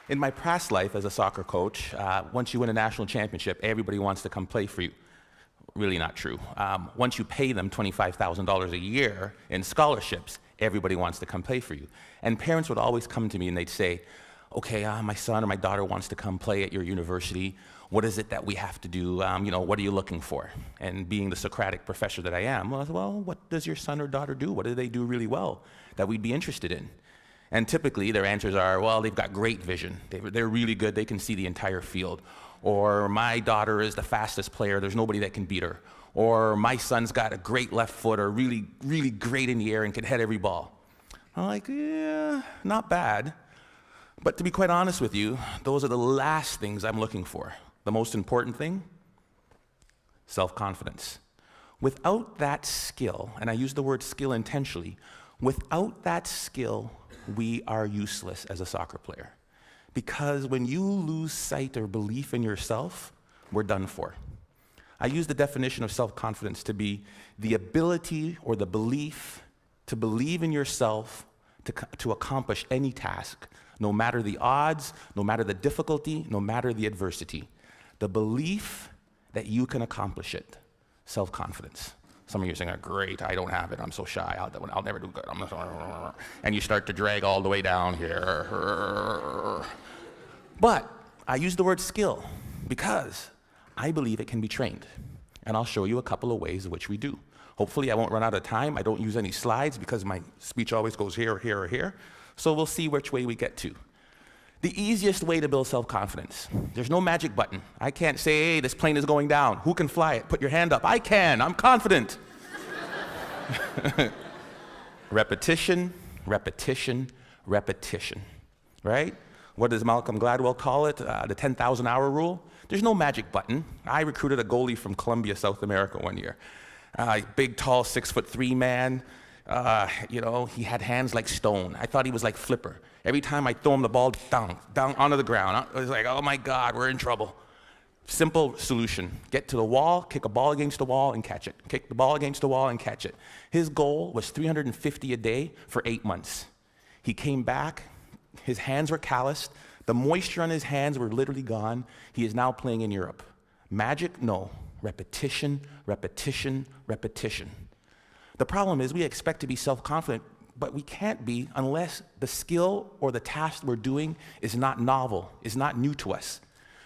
In my past life as a soccer coach, once you win a national championship, everybody wants to come play for you. Really not true. Once you pay them $25,000 a year in scholarships, everybody wants to come play for you. And parents would always come to me and they'd say, okay, my son or my daughter wants to come play at your university. What is it that we have to do? What are you looking for? And being the Socratic professor that I am, I said, well, what does your son or daughter do? What do they do really well that we'd be interested in? And typically their answers are, well, they've got great vision. They're really good. They can see the entire field. Or my daughter is the fastest player. There's nobody that can beat her. Or my son's got a great left foot or really, really great in the air and can head every ball. I'm like, yeah, not bad. But to be quite honest with you, those are the last things I'm looking for. The most important thing, self-confidence. Without that skill, and I use the word skill intentionally, without that skill, we are useless as a soccer player. Because when you lose sight or belief in yourself, we're done for. I use the definition of self-confidence to be the ability or the belief to believe in yourself to accomplish any task, no matter the odds, no matter the difficulty, no matter the adversity. The belief that you can accomplish it, self-confidence. Some of you are saying, great, I don't have it, I'm so shy, I'll never do good. And you start to drag all the way down here. But I use the word skill because I believe it can be trained. And I'll show you a couple of ways in which we do. Hopefully I won't run out of time. I don't use any slides because my speech always goes here, here, or here. So we'll see which way we get to. The easiest way to build self-confidence. There's no magic button. I can't say, hey, this plane is going down. Who can fly it? Put your hand up. I can. I'm confident. Repetition, repetition, repetition. Right? What does Malcolm Gladwell call it? The 10,000-hour rule. There's no magic button. I recruited a goalie from Colombia, South America one year. Big, tall, 6'3" man. He had hands like stone. I thought he was like Flipper. Every time I throw him the ball, down onto the ground. I was like, oh my God, we're in trouble. Simple solution. Get to the wall, kick a ball against the wall and catch it. Kick the ball against the wall and catch it. His goal was 350 a day for 8 months. He came back, his hands were calloused, the moisture on his hands were literally gone. He is now playing in Europe. Magic? No. Repetition, repetition, repetition. The problem is we expect to be self-confident, but we can't be unless the skill or the task we're doing is not novel, is not new to us.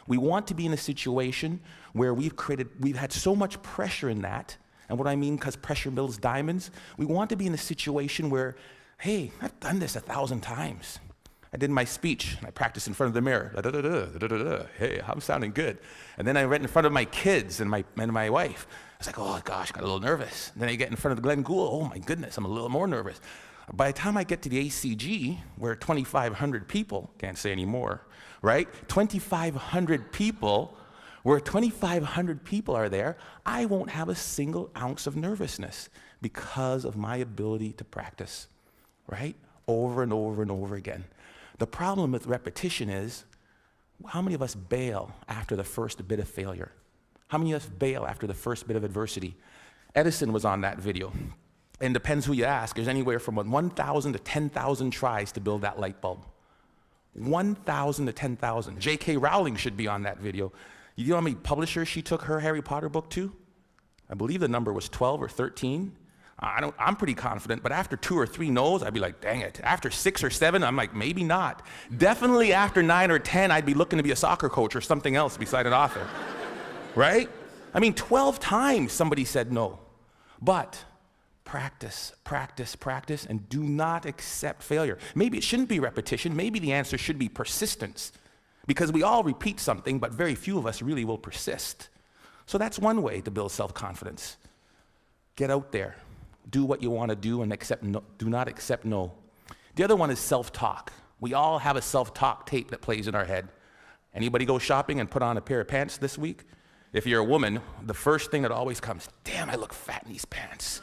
We want to be in a situation where we've had so much pressure in that, and what I mean, because pressure builds diamonds, we want to be in a situation where, hey, I've done this 1,000 times. I did my speech, and I practiced in front of the mirror. Hey, I'm sounding good. And then I went in front of my kids and my wife. I was like, oh gosh, I got a little nervous. And then I get in front of Glenn Gould. Oh my goodness, I'm a little more nervous. By the time I get to the ACG, where 2,500 people, can't say any more, right? 2,500 people, where 2,500 people are there, I won't have a single ounce of nervousness because of my ability to practice, right? Over and over and over again. The problem with repetition is, how many of us bail after the first bit of failure? How many of us bail after the first bit of adversity? Edison was on that video. And depends who you ask, there's anywhere from 1,000 to 10,000 tries to build that light bulb. 1,000 to 10,000. J.K. Rowling should be on that video. You know how many publishers she took her Harry Potter book to? I believe the number was 12 or 13. I'm pretty confident, but after 2 or 3 no's, I'd be like, dang it. After 6 or 7, I'm like, maybe not. Definitely after 9 or 10, I'd be looking to be a soccer coach or something else beside an author, right? I mean, 12 times somebody said no. But practice, practice, practice, and do not accept failure. Maybe it shouldn't be repetition. Maybe the answer should be persistence, because we all repeat something, but very few of us really will persist. So that's one way to build self-confidence. Get out there. Do what you want to do and do not accept no. The other one is self-talk. We all have a self-talk tape that plays in our head. Anybody go shopping and put on a pair of pants this week? If you're a woman, the first thing that always comes, damn, I look fat in these pants.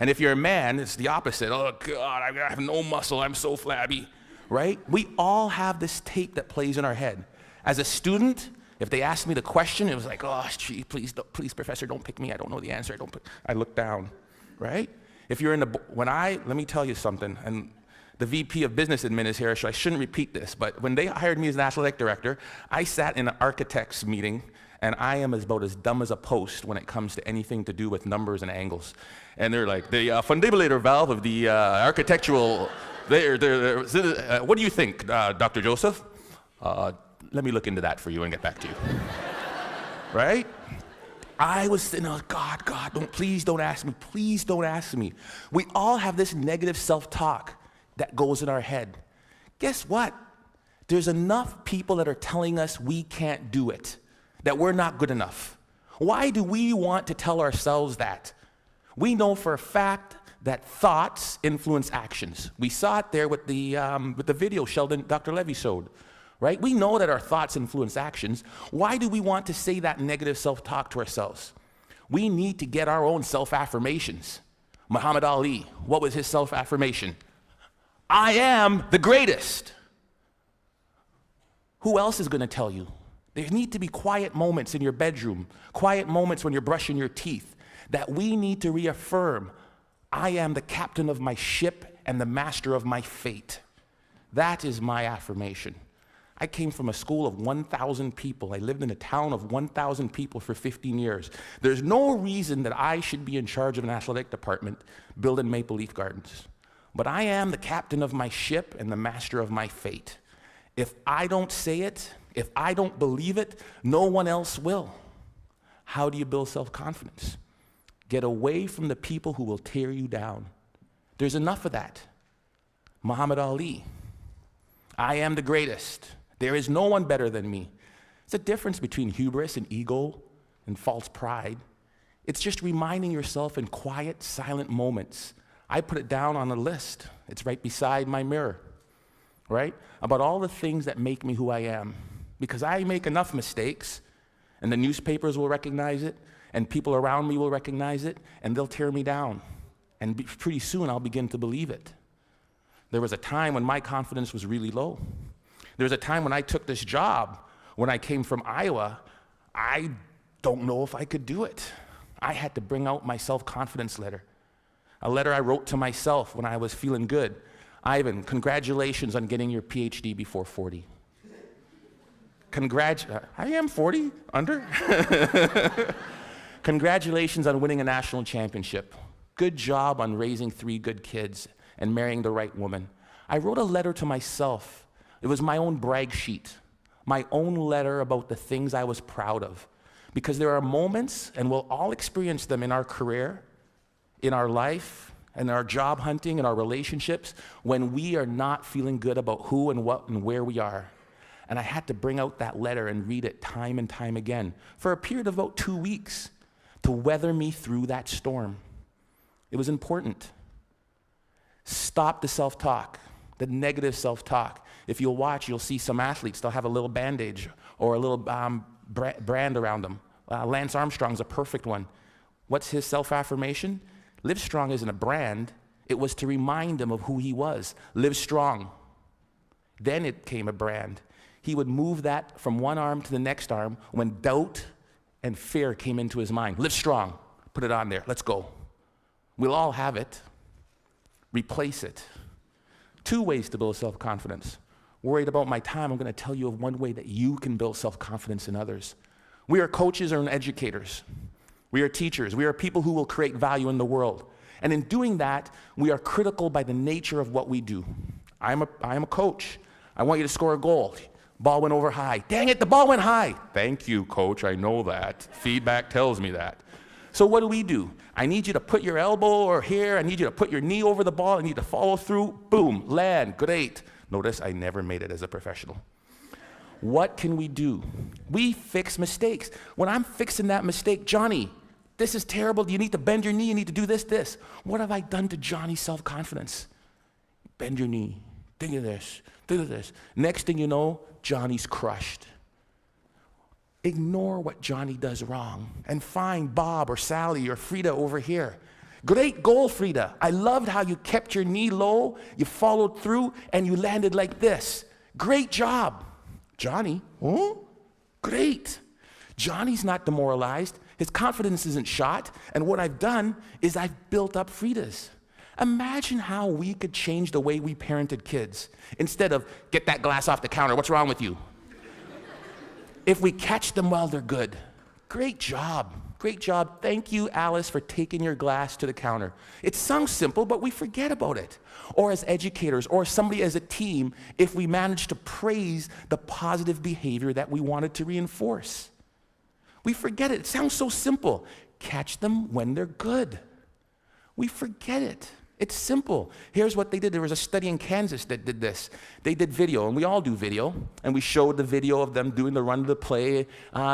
And if you're a man, it's the opposite. Oh God, I have no muscle, I'm so flabby, right? We all have this tape that plays in our head. As a student, if they asked me the question, it was like, oh, gee, please, professor, don't pick me. I don't know the answer. I look down, right? If you're let me tell you something, and the VP of Business Admin is here, so I shouldn't repeat this, but when they hired me as an athletic director, I sat in an architect's meeting, and I am about as dumb as a post when it comes to anything to do with numbers and angles. And they're like, the fundibulator valve of the architectural, what do you think, Dr. Joseph? Let me look into that for you and get back to you. Right? I was saying, oh, God, please don't ask me. Please don't ask me. We all have this negative self-talk that goes in our head. Guess what? There's enough people that are telling us we can't do it, that we're not good enough. Why do we want to tell ourselves that? We know for a fact that thoughts influence actions. We saw it there with the video Dr. Levy showed. Right? We know that our thoughts influence actions. Why do we want to say that negative self-talk to ourselves? We need to get our own self-affirmations. Muhammad Ali, what was his self-affirmation? I am the greatest. Who else is going to tell you? There need to be quiet moments in your bedroom, quiet moments when you're brushing your teeth, that we need to reaffirm, I am the captain of my ship and the master of my fate. That is my affirmation. I came from a school of 1,000 people. I lived in a town of 1,000 people for 15 years. There's no reason that I should be in charge of an athletic department building Maple Leaf Gardens. But I am the captain of my ship and the master of my fate. If I don't say it, if I don't believe it, no one else will. How do you build self-confidence? Get away from the people who will tear you down. There's enough of that. Muhammad Ali, I am the greatest. There is no one better than me. It's a difference between hubris and ego and false pride. It's just reminding yourself in quiet, silent moments. I put it down on a list. It's right beside my mirror, right? About all the things that make me who I am. Because I make enough mistakes, and the newspapers will recognize it, and people around me will recognize it, and they'll tear me down. And pretty soon I'll begin to believe it. There was a time when my confidence was really low. There was a time when I took this job, when I came from Iowa, I don't know if I could do it. I had to bring out my self-confidence letter. A letter I wrote to myself when I was feeling good. Ivan, congratulations on getting your PhD before 40. I am 40, under. Congratulations on winning a national championship. Good job on raising 3 good kids and marrying the right woman. I wrote a letter to myself. It was my own brag sheet, my own letter about the things I was proud of. Because there are moments, and we'll all experience them in our career, in our life, in our job hunting, in our relationships, when we are not feeling good about who and what and where we are. And I had to bring out that letter and read it time and time again for a period of about 2 weeks to weather me through that storm. It was important. Stop the self-talk, the negative self-talk. If you'll watch, you'll see some athletes, they'll have a little bandage or a little brand around them. Lance Armstrong's a perfect one. What's his self-affirmation? Live Strong isn't a brand. It was to remind him of who he was. Live strong. Then it came a brand. He would move that from one arm to the next arm when doubt and fear came into his mind. Live strong. Put it on there. Let's go. We'll all have it. Replace it. 2 ways to build self-confidence. Worried about my time, I'm going to tell you of one way that you can build self-confidence in others. We are coaches and educators. We are teachers. We are people who will create value in the world. And in doing that, we are critical by the nature of what we do. I am a coach. I want you to score a goal. Ball went over high. Dang it, the ball went high. Thank you, coach, I know that. Feedback tells me that. So what do? I need you to put your elbow or here. I need you to put your knee over the ball. I need you to follow through. Boom, land, great. Notice I never made it as a professional. What can we do? We fix mistakes. When I'm fixing that mistake, Johnny, this is terrible. You need to bend your knee. You need to do this. What have I done to Johnny's self-confidence? Bend your knee. Think of this. Think of this. Next thing you know, Johnny's crushed. Ignore what Johnny does wrong and find Bob or Sally or Frida over here. Great goal, Frida. I loved how you kept your knee low, you followed through, and you landed like this. Great job. Johnny, oh, great. Johnny's not demoralized. His confidence isn't shot. And what I've done is I've built up Frida's. Imagine how we could change the way we parented kids. Instead of, get that glass off the counter, what's wrong with you? If we catch them while they're good. Great job. Great job. Thank you, Alice, for taking your glass to the counter. It sounds simple, but we forget about it. Or as educators, or somebody as a team, if we manage to praise the positive behavior that we wanted to reinforce. We forget it. It sounds so simple. Catch them when they're good. We forget it. It's simple. Here's what they did. There was a study in Kansas that did this. They did video, and we all do video, and we showed the video of them doing the run of the play.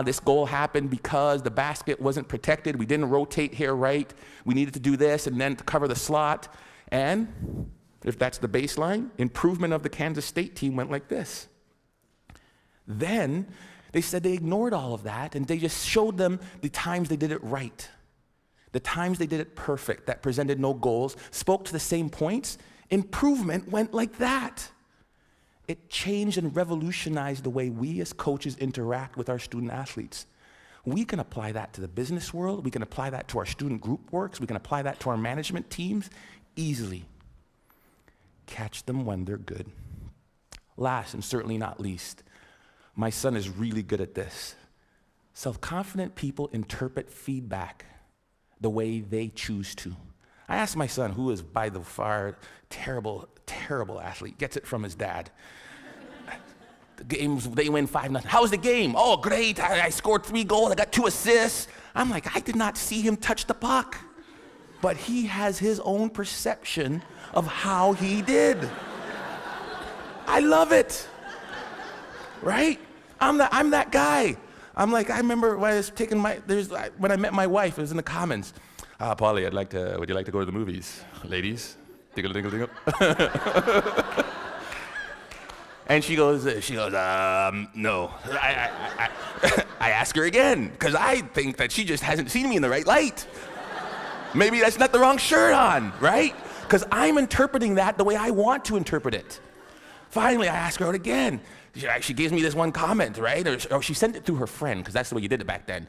This goal happened because the basket wasn't protected. We didn't rotate here right. We needed to do this and then to cover the slot. And if that's the baseline, improvement of the Kansas State team went like this. Then they said they ignored all of that, and they just showed them the times they did it right. The times they did it perfect, that presented no goals, spoke to the same points, improvement went like that. It changed and revolutionized the way we as coaches interact with our student athletes. We can apply that to the business world. We can apply that to our student group works. We can apply that to our management teams easily. Catch them when they're good. Last and certainly not least, my son is really good at this. Self-confident people interpret feedback the way they choose to. I asked my son, who is by the far terrible, terrible athlete, gets it from his dad. The games, they win 5-0. How was the game? Oh, great, I scored 3 goals, I got 2 assists. I'm like, I did not see him touch the puck. But he has his own perception of how he did. I love it, right? I'm that guy. I'm like, I remember when I was taking when I met my wife, it was in the Commons. Polly, would you like to go to the movies? Ladies, dingle, dingle, dingle. And she goes, no. I ask her again, because I think that she just hasn't seen me in the right light. Maybe that's not the wrong shirt on, right? Because I'm interpreting that the way I want to interpret it. Finally, I ask her out again. She gives me this one comment, right? Or she sent it through her friend, because that's the way you did it back then.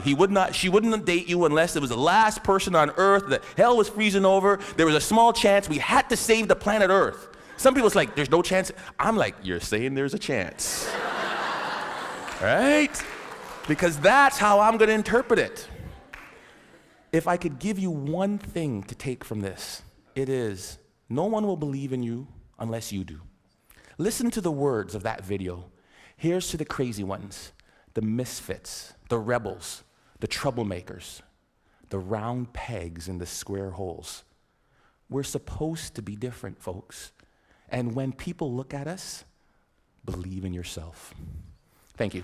She wouldn't date you unless it was the last person on Earth, the hell was freezing over, there was a small chance we had to save the planet Earth. Some people's like, there's no chance. I'm like, you're saying there's a chance. Right? Because that's how I'm going to interpret it. If I could give you one thing to take from this, it is, no one will believe in you unless you do. Listen to the words of that video. Here's to the crazy ones, the misfits, the rebels, the troublemakers, the round pegs in the square holes. We're supposed to be different, folks. And when people look at us, believe in yourself. Thank you.